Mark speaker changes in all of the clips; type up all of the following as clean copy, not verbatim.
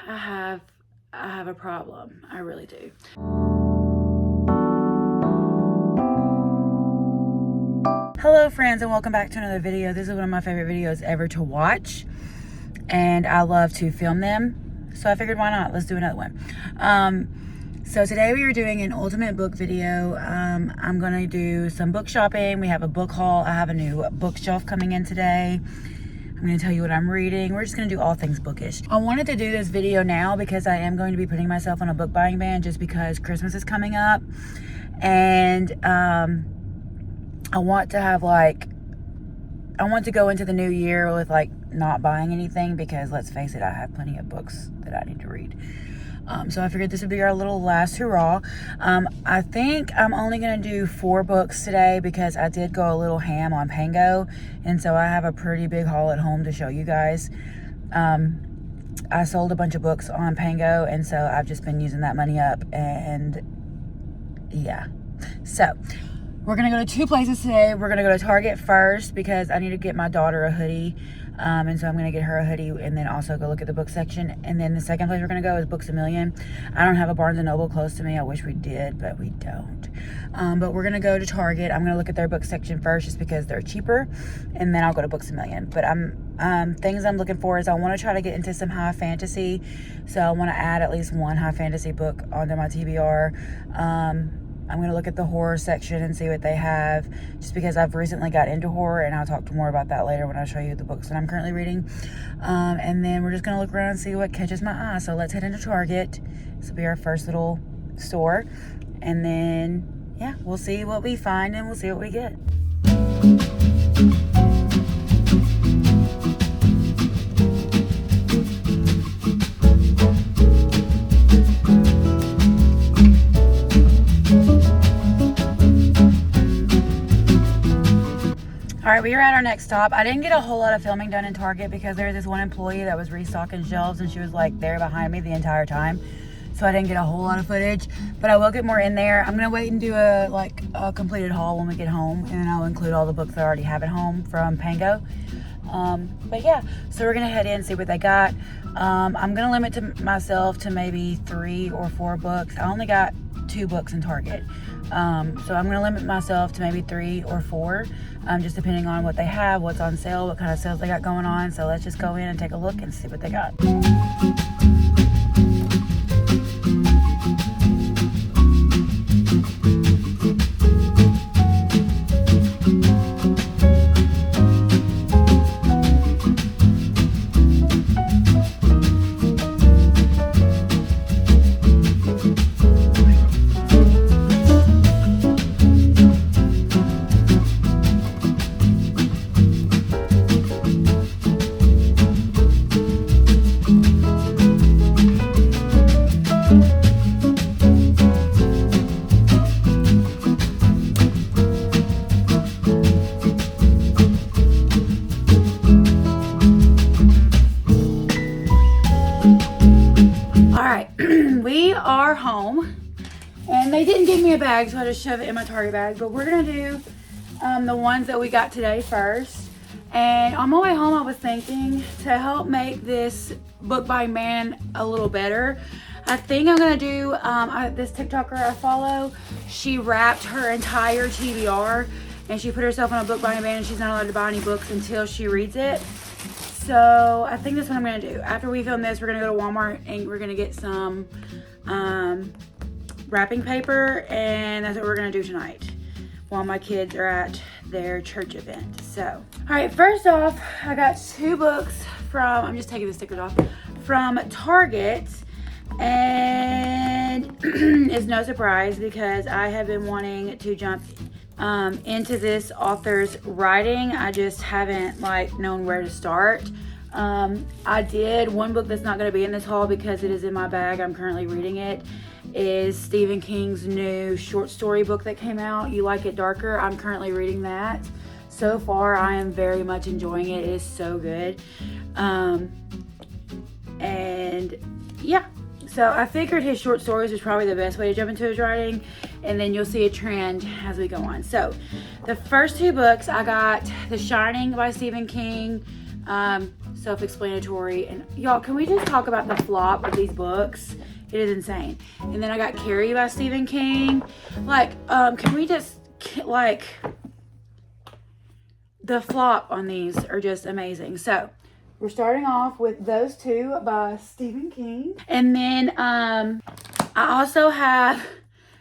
Speaker 1: I have a problem. I really do. Hello friends, and welcome back to another video. This is one of my favorite videos ever to watch, and I love to film them, so I figured why not, let's do another one. So today we are doing an ultimate book video. I'm gonna do some book shopping. We have a book haul. I have a new bookshelf coming in today. I'm gonna tell you what I'm reading. We're just gonna do all things bookish. I wanted to do this video now because I am going to be putting myself on a book buying ban just because Christmas is coming up, and I want to have I want to go into the new year with not buying anything, because let's face it, I have plenty of books that I need to read. So I figured this would be our little last hurrah. I think I'm only going to do 4 books today because I did go a little ham on Pango, and so I have a pretty big haul at home to show you guys. I sold a bunch of books on Pango, and so I've just been using that money up, and yeah. So we're going to go to 2 places today. We're going to go to Target first because I need to get my daughter a hoodie. And so I'm going to get her a hoodie and then also go look at the book section. And then the second place we're going to go is Books A Million. I don't have a Barnes & Noble close to me. I wish we did, but we don't. But we're going to go to Target. I'm going to look at their book section first just because they're cheaper. And then I'll go to Books A Million. But things I'm looking for is I want to try to get into some high fantasy. So I want to add at least 1 high fantasy book onto my TBR. I'm going to look at the horror section and see what they have, just because I've recently got into horror, and I'll talk more about that later when I show you the books that I'm currently reading. And then we're just going to look around and see what catches my eye. So let's head into Target. This will be our first little store. And then, yeah, we'll see what we find and we'll see what we get. All right, we are at our next stop. I didn't get a whole lot of filming done in Target because there was this one employee that was restocking shelves, and she was there behind me the entire time. So I didn't get a whole lot of footage, but I will get more in there. I'm gonna wait and do a completed haul when we get home, and then I'll include all the books that I already have at home from Pango. But yeah, so we're gonna head in and see what they got. I'm gonna limit myself to maybe 3 or 4 books. I only got 2 books in Target. So I'm going to limit myself to maybe 3 or 4, just depending on what they have, what's on sale, what kind of sales they got going on. So let's just go in and take a look and see what they got. We are home, and they didn't give me a bag, so I just shove it in my Target bag. But we're gonna do the ones that we got today first. And on my way home, I was thinking, to help make this book buying ban a little better, I think I'm gonna do this TikToker I follow. She wrapped her entire TBR, and she put herself on a book buying ban, and she's not allowed to buy any books until she reads it. So I think that's what I'm gonna do. After we film this, we're gonna go to Walmart and we're gonna get some wrapping paper, and that's what we're gonna do tonight while my kids are at their church event. So, all right, first off, I got 2 books from, I'm just taking the stickers off, from Target. And it's no surprise because I have been wanting to jump into this author's writing. I just haven't known where to start. I did one book that's not going to be in this haul because it is in my bag. I'm currently reading it. Is Stephen King's new short story book that came out, You Like It Darker. I'm currently reading that. So far, I am very much enjoying it. It is so good. And yeah, so I figured his short stories was probably the best way to jump into his writing, and then you'll see a trend as we go on. So the first 2 books, I got The Shining by Stephen King, self-explanatory. And y'all, can we just talk about the flop of these books? It is insane. And then I got Carrie by Stephen King. Like, can we just, like, the flop on these are just amazing. So we're starting off with those two by Stephen King. And then I also have,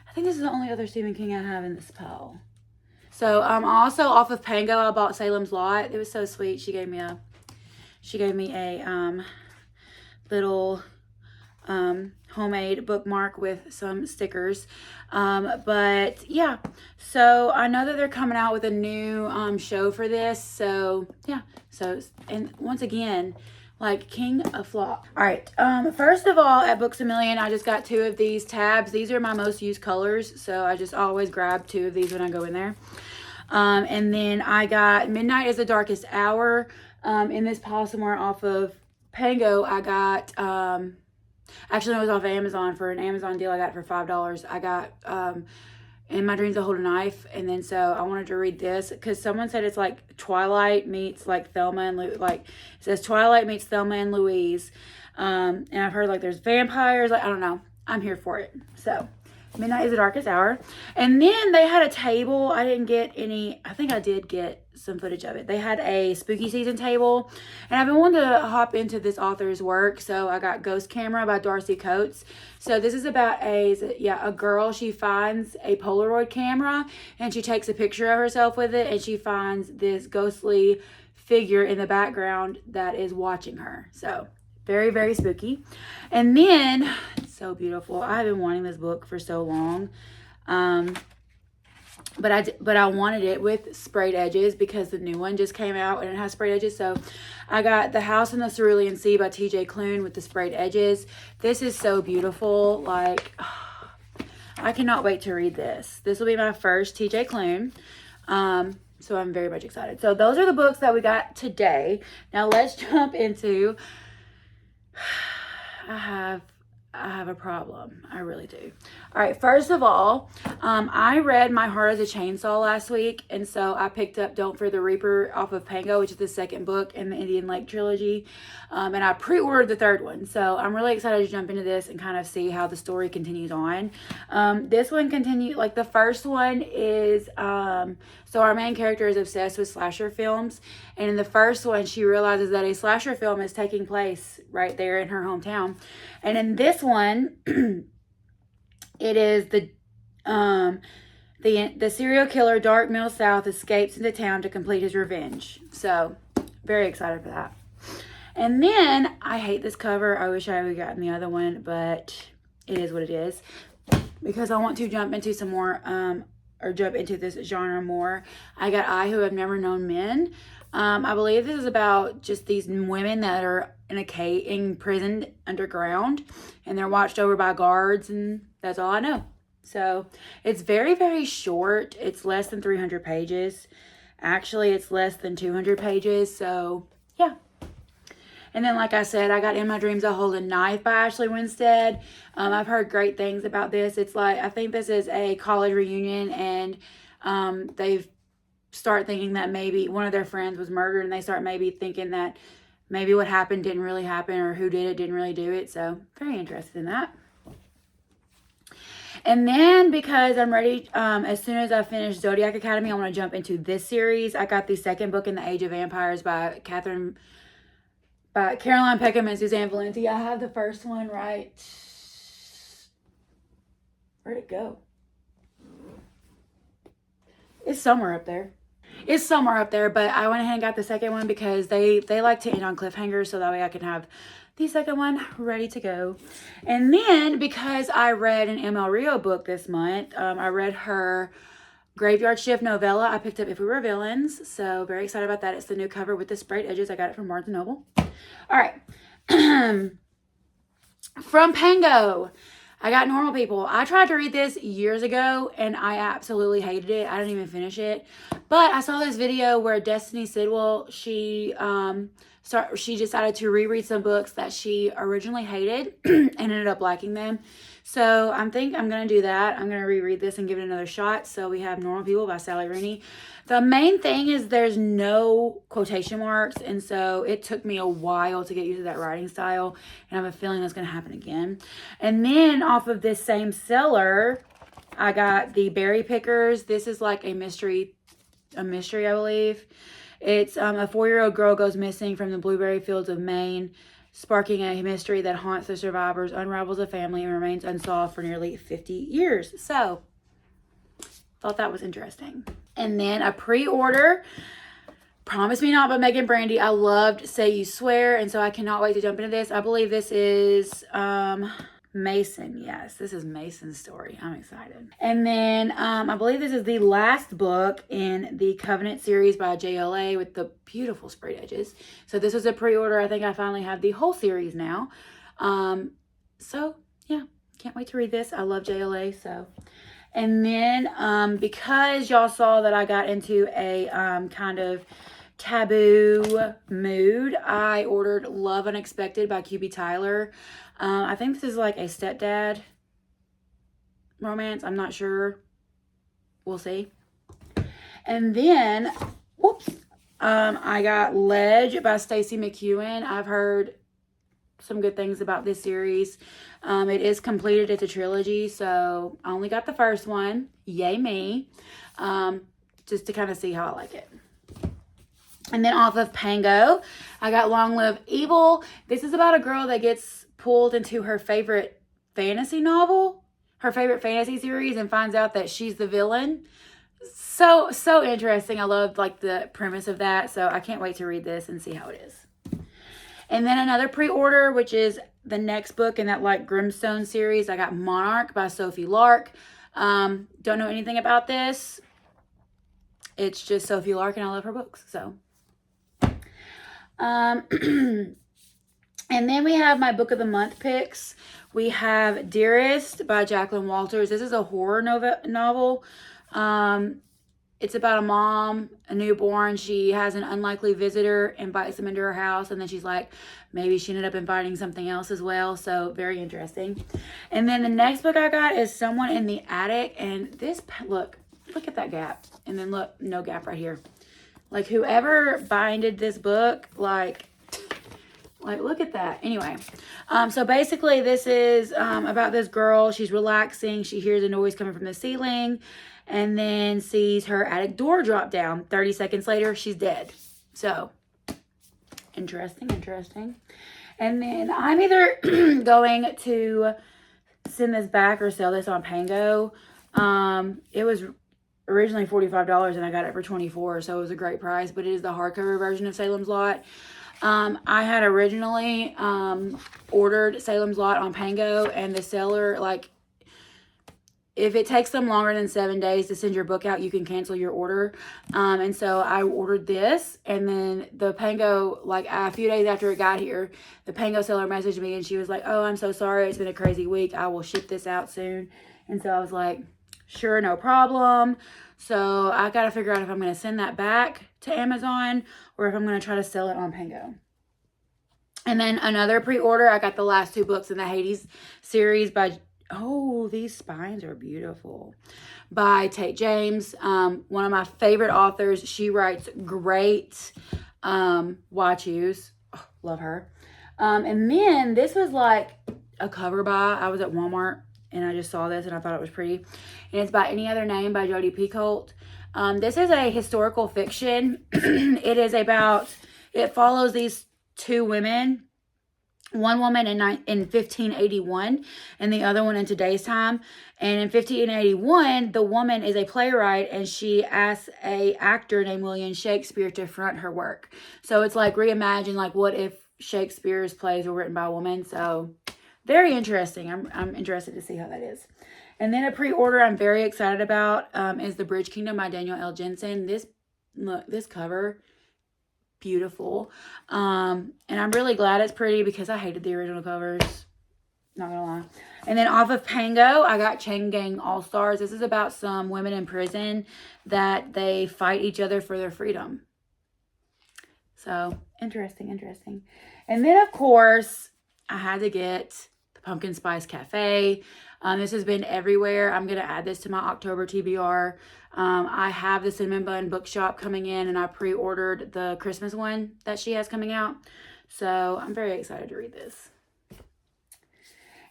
Speaker 1: I think this is the only other Stephen King I have in this pile. So also off of Pango, I bought Salem's Lot. It was so sweet. She gave me a little homemade bookmark with some stickers. But yeah, so I know that they're coming out with a new show for this. So yeah, so, and once again, like, king of flop. All right, first of all, at Books A Million, I just got 2 of these tabs. These are my most used colors, so I just always grab 2 of these when I go in there. And then I got Midnight is the Darkest Hour. In this pile somewhere off of Pango, I got, actually, it was off of Amazon for an Amazon deal. I got it for $5. I got In My Dreams I Hold a Knife. And then so I wanted to read this because someone said it's like Twilight meets like Thelma and Louise. Like, it says Twilight meets Thelma and Louise. And I've heard like there's vampires. Like, I don't know. I'm here for it. So Midnight is the Darkest Hour. And then they had a table. I didn't get any. I think I did get some footage of it. They had a spooky season table. And I've been wanting to hop into this author's work. So I got Ghost Camera by Darcy Coates. So this is about a girl. She finds a Polaroid camera and she takes a picture of herself with it. And she finds this ghostly figure in the background that is watching her. So very, very spooky. And then, so beautiful. I've been wanting this book for so long. But I wanted it with sprayed edges because the new one just came out and it has sprayed edges. So I got The House in the Cerulean Sea by TJ Klune with the sprayed edges. This is so beautiful. Like, I cannot wait to read this. This will be my first TJ Klune. So I'm very much excited. So those are the books that we got today. Now let's jump into, I have a problem. I really do. All right. First of all, I read My Heart is a Chainsaw last week. And so I picked up Don't Fear the Reaper off of Pango, which is the second book in the Indian Lake trilogy. And I pre-ordered the third one. So I'm really excited to jump into this and kind of see how the story continues on. This one continued, like the first one is, so our main character is obsessed with slasher films. And in the first one, she realizes that a slasher film is taking place right there in her hometown. And in this one, it is the serial killer Dark Mill South escapes into town to complete his revenge. So, very excited for that. And then, I hate this cover. I wish I would have gotten the other one, but it is what it is. Because I want to jump into some more, or jump into this genre more. I got I Who Have Never Known Men. I believe this is about just these women that are in a cave, imprisoned underground, and they're watched over by guards, and that's all I know. So it's very, very short. It's less than 300 pages. Actually, it's less than 200 pages. So yeah. And then, like I said, I got In My Dreams I Hold a Knife by Ashley Winstead. I've heard great things about this. It's like, I think this is a college reunion, and they've start thinking that maybe one of their friends was murdered, and they start maybe thinking that maybe what happened didn't really happen, or who did it didn't really do it. So very interested in that. And then, because I'm ready, as soon as I finish Zodiac Academy, I want to jump into this series. I got the second book in the Age of Vampires by Caroline Peckham and Suzanne Valenti. I have the first one right. Where'd it go? It's somewhere up there. It's somewhere up there, but I went ahead and got the second one because they like to end on cliffhangers, so that way I can have the second one ready to go. And then, because I read an ML Rio book this month, I read her Graveyard Shift novella. I picked up If We Were Villains, so very excited about that. It's the new cover with the sprayed edges. I got it from Barnes & Noble. All right. From Pango, I got Normal People. I tried to read this years ago, and I absolutely hated it. I didn't even finish it. But I saw this video where Destiny Sidwell, she So she decided to reread some books that she originally hated and ended up liking them. So I think I'm going to do that. I'm going to reread this and give it another shot. So we have Normal People by Sally Rooney. The main thing is there's no quotation marks. And so it took me a while to get used to that writing style. And I have a feeling that's going to happen again. And then off of this same seller, I got the Berry Pickers. This is like a mystery, I believe. It's a 4-year-old girl goes missing from the blueberry fields of Maine, sparking a mystery that haunts the survivors, unravels a family, and remains unsolved for nearly 50 years. So, thought that was interesting. And then a pre-order, Promise Me Not by Megan Brandy. I loved Say You Swear, and so I cannot wait to jump into this. I believe this is Mason. Yes, this is Mason's story. I'm excited. And then I believe this is the last book in the Covenant series by JLA with the beautiful sprayed edges. So this was a pre-order. I think I finally have the whole series now. So yeah, can't wait to read this. I love JLA. So, and then because y'all saw that I got into a kind of taboo mood, I ordered Love Unexpected by QB Tyler. I think this is like a stepdad romance. I'm not sure. We'll see. And then, whoops, I got Ledge by Stacey McEwen. I've heard some good things about this series. It is completed. It's a trilogy, so I only got the first one. Yay me. Just to kind of see how I like it. And then off of Pango, I got Long Live Evil. This is about a girl that gets pulled into her favorite fantasy novel, her favorite fantasy series, and finds out that she's the villain. So interesting. I love like the premise of that. So I can't wait to read this and see how it is. And then another pre-order, which is the next book in that like Grimstone series. I got Monarch by Sophie Lark. Don't know anything about this. It's just Sophie Lark and I love her books. So, and then we have my book of the month picks. We have Dearest by Jacqueline Walters. This is a horror novel. It's about a mom, a newborn. She has an unlikely visitor, invites them into her house, and then she's like, maybe she ended up inviting something else as well. So very interesting. And then the next book I got is Someone in the Attic. And this, look at that gap. And then look, no gap right here. Like whoever binded this book, like look at that. Anyway, so basically this is about this girl. She's relaxing. She hears a noise coming from the ceiling and then sees her attic door drop down. 30 seconds later, she's dead. So, interesting. And then I'm either going to send this back or sell this on Pango. It was originally $45 and I got it for $24, so it was a great price, but it is the hardcover version of Salem's Lot. I had originally ordered Salem's Lot on Pango, and the seller, like, if it takes them longer than 7 days to send your book out, you can cancel your order. And so I ordered this, and then the Pango, like a few days after it got here, the Pango seller messaged me and she was like, oh, I'm so sorry. It's been a crazy week. I will ship this out soon. And so I was like, sure, no problem. So I got to figure out if I'm going to send that back to Amazon or if I'm going to try to sell it on Pango. And then another pre-order, I got the last 2 books in the Hades series by, oh, these spines are beautiful, by Tate James. One of my favorite authors. She writes great watch-us. Oh, love her. And then this was like a cover by, I was at Walmart and I just saw this and I thought it was pretty. And it's by Any Other Name by Jodi Picoult. This is a historical fiction. It is about, it follows these 2 women. One woman in 1581 and the other one in today's time. And in 1581, the woman is a playwright and she asks a actor named William Shakespeare to front her work. So it's like reimagine, like what if Shakespeare's plays were written by a woman. So very interesting. I'm interested to see how that is. And then a pre-order I'm very excited about is The Bridge Kingdom by Daniel L. Jensen. This cover, beautiful. And I'm really glad it's pretty because I hated the original covers. Not gonna lie. And then off of Pango, I got Chain Gang All Stars. This is about some women in prison that they fight each other for their freedom. So interesting. And then of course I had to get the pumpkin spice cafe. This has been everywhere. I'm gonna add this to my October TBR. I have the cinnamon bun bookshop coming in, and I pre-ordered the Christmas one that she has coming out. So I'm very excited to read this.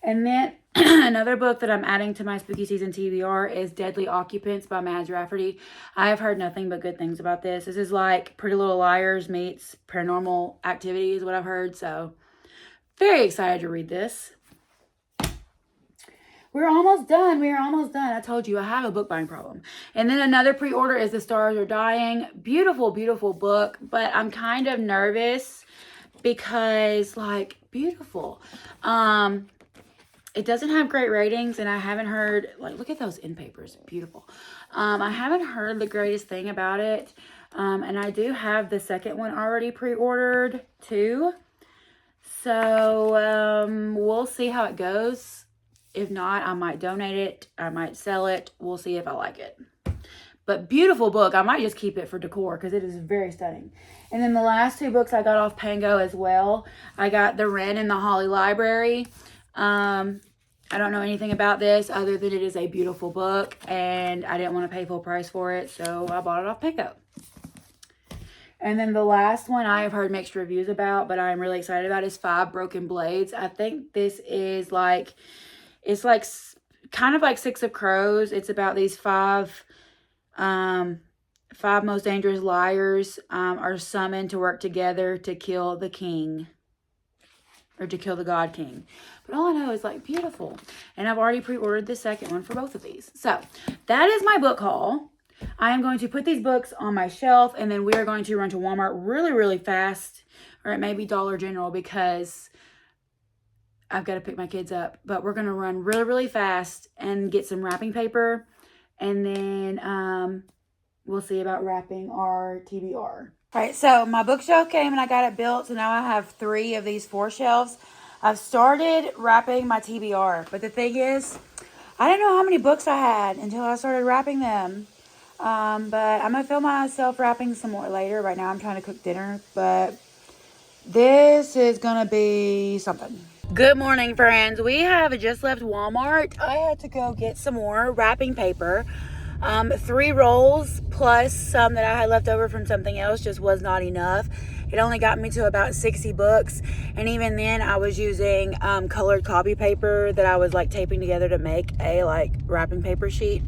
Speaker 1: And then another book that I'm adding to my spooky season TBR is Deadly Occupants by Mads Rafferty. I have heard nothing but good things about this. This is like Pretty Little Liars meets Paranormal Activity is what I've heard. So very excited to read this. We're almost done. I told you I have a book buying problem. And then another pre-order is The Stars Are Dying. Beautiful book, but I'm kind of nervous because like beautiful. It doesn't have great ratings, and I haven't heard, like, look at those end papers, beautiful. I haven't heard the greatest thing about it, and I do have the second one already pre-ordered too. So we'll see how it goes. If not, I might donate it, I might sell it. We'll see if I like it. But beautiful book. I might just keep it for decor because it is very stunning. And then the last two books I got off Pango as well. I got The Wren in the Holly Library. I don't know anything about this other than it is a beautiful book, and I didn't want to pay full price for it, so I bought it off Pango. And then the last one I have heard mixed reviews about, but I'm really excited about is 5 Broken Blades. I think this is like, it's like kind of like Six of Crows. It's about these five most dangerous liars are summoned to work together to kill the king. Or to kill the God King. But all I know is like beautiful. And I've already pre-ordered the second one for both of these. So that is my book haul. I am going to put these books on my shelf, and then we are going to run to Walmart really fast. Or it may be Dollar General because I've got to pick my kids up. But we're going to run really fast and get some wrapping paper. And then we'll see about wrapping our TBR. All right, so my bookshelf came and I got it built. So now I have 3 of these 4 shelves. I've started wrapping my TBR. But the thing is, I didn't know how many books I had until I started wrapping them. But I'm going to film myself wrapping some more later. Right now I'm trying to cook dinner. But this is going to be something. Good morning, friends. We have just left Walmart. I had to go get some more wrapping paper. 3 rolls plus some that I had left over from something else just was not enough. It only got me to about 60 books. And even then I was using colored copy paper that I was like taping together to make a like wrapping paper sheet.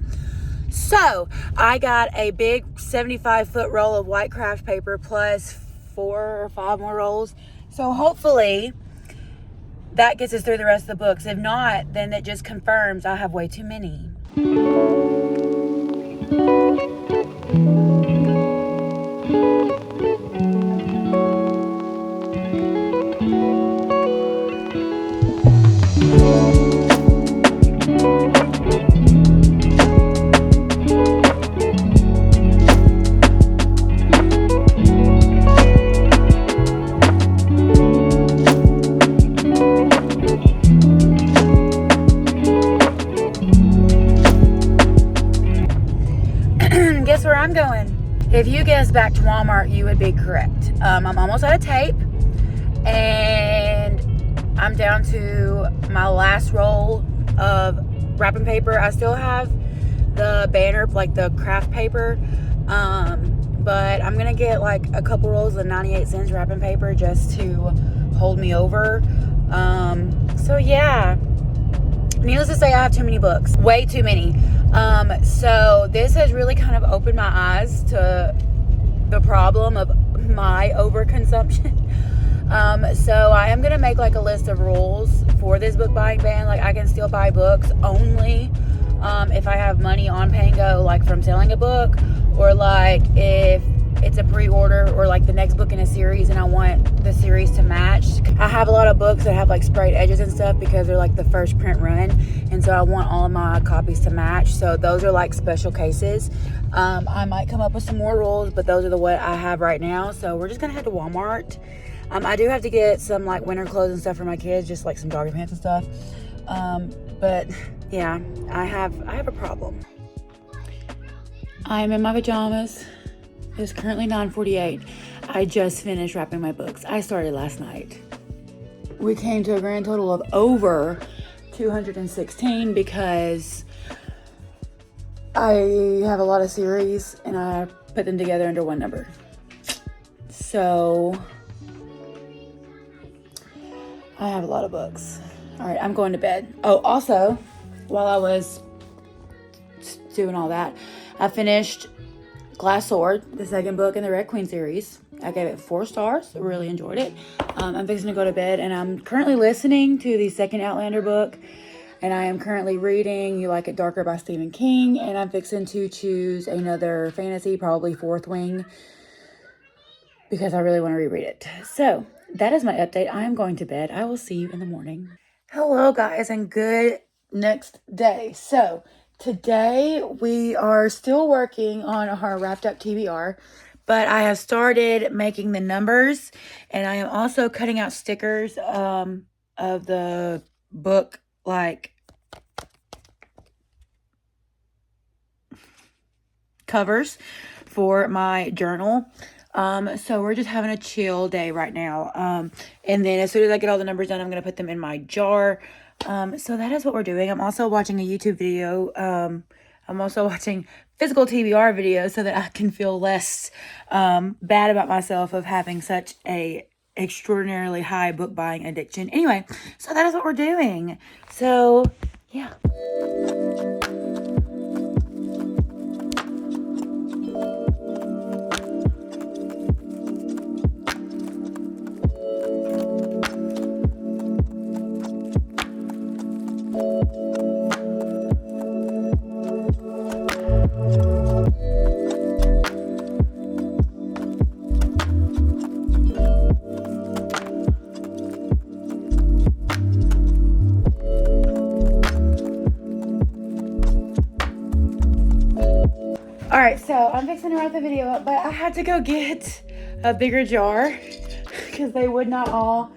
Speaker 1: So I got a big 75-foot roll of white craft paper plus 4 or 5 more rolls. So hopefully that gets us through the rest of the books. If not, then it just confirms I have way too many. Guess where I'm going? If you guessed back to Walmart, you would be correct. I'm almost out of tape, and I'm down to my last roll of wrapping paper. I still have the banner, like the craft paper, but I'm gonna get like a couple rolls of 98 cents wrapping paper just to hold me over. So yeah, needless to say, I have too many books, way too many. So this has really kind of opened my eyes to the problem of my overconsumption. So I am going to make like a list of rules for this book buying ban. Like I can still buy books only if I have money on Pango, like from selling a book, or like if it's a pre-order or like the next book in a series and I want the series to match. I have a lot of books that have like sprayed edges and stuff because they're like the first print run, and so I want all of my copies to match. So those are like special cases. I might come up with some more rules, but those are the what I have right now. So we're just gonna head to Walmart. I do have to get some like winter clothes and stuff for my kids, just like some doggy pants and stuff. But yeah, I have a problem. I'm in my pajamas. It's currently 9:48. I just finished wrapping my books. I started last night. We came to a grand total of over 216 because I have a lot of series and I put them together under one number. So I have a lot of books. All right, I'm going to bed. Oh, also, while I was doing all that, I finished Glass Sword, the second book in the Red Queen series. I gave it 4 stars. I really enjoyed it. I'm fixing to go to bed, and I'm currently listening to the second Outlander book, and I am currently reading You Like It Darker by Stephen King, and I'm fixing to choose another fantasy, probably Fourth Wing, because I really want to reread it. So that is my update. I am going to bed. I will see you in the morning. Hello, guys, and good next day. So today we are still working on our wrapped up TBR, but I have started making the numbers, and I am also cutting out stickers of the book, like covers for my journal. So we're just having a chill day right now. And then as soon as I get all the numbers done, I'm going to put them in my jar. So that is what we're doing. I'm also watching a YouTube video. I'm also watching physical TBR videos so that I can feel less, bad about myself of having such a extraordinarily high book buying addiction. Anyway, so that is what we're doing. So yeah. All right, so I'm fixing to wrap the video up, but I had to go get a bigger jar because they would not all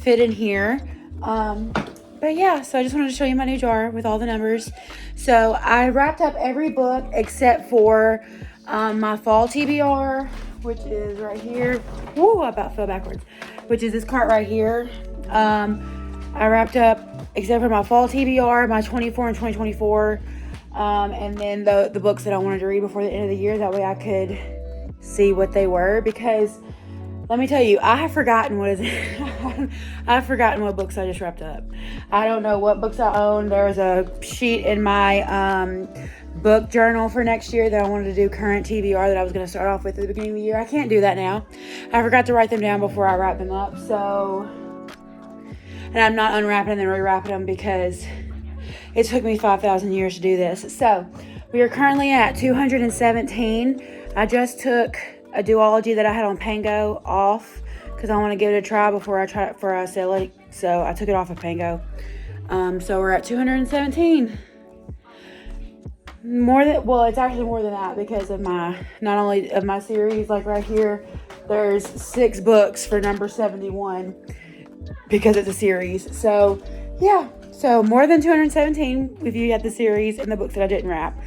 Speaker 1: fit in here. But yeah, so I just wanted to show you my new jar with all the numbers. So I wrapped up every book except for my fall TBR, which is right here. Woo, I about fell backwards. Which is this cart right here. I wrapped up except for my fall TBR, my 24 and 2024. And then the books that I wanted to read before the end of the year. That way I could see what they were, because let me tell you, I have forgotten I've forgotten what books I just wrapped up. I don't know what books I own. There was a sheet in my book journal for next year that I wanted to do current TBR that I was going to start off with at the beginning of the year. I can't do that now. I forgot to write them down before I wrap them up. So, and I'm not unwrapping them and rewrapping them because it took me 5,000 years to do this. So we are currently at 217. I just took a duology that I had on Pango off because I want to give it a try before I sell it. So I took it off of Pango. So we're at 217. It's actually more than that because of not only of my series, like right here, there's 6 books for number 71 because it's a series. So yeah. So more than 217 if you had the series and the books that I didn't wrap.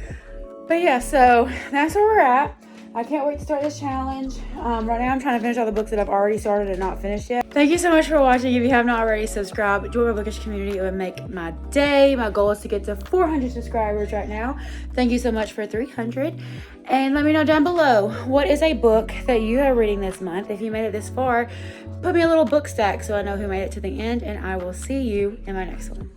Speaker 1: But yeah, so that's where we're at. I can't wait to start this challenge. Right now I'm trying to finish all the books that I've already started and not finished yet. Thank you so much for watching. If you have not already, subscribe. Join my bookish community. It would make my day. My goal is to get to 400 subscribers right now. Thank you so much for 300. And let me know down below, what is a book that you are reading this month? If you made it this far, put me a little book stack so I know who made it to the end, and I will see you in my next one.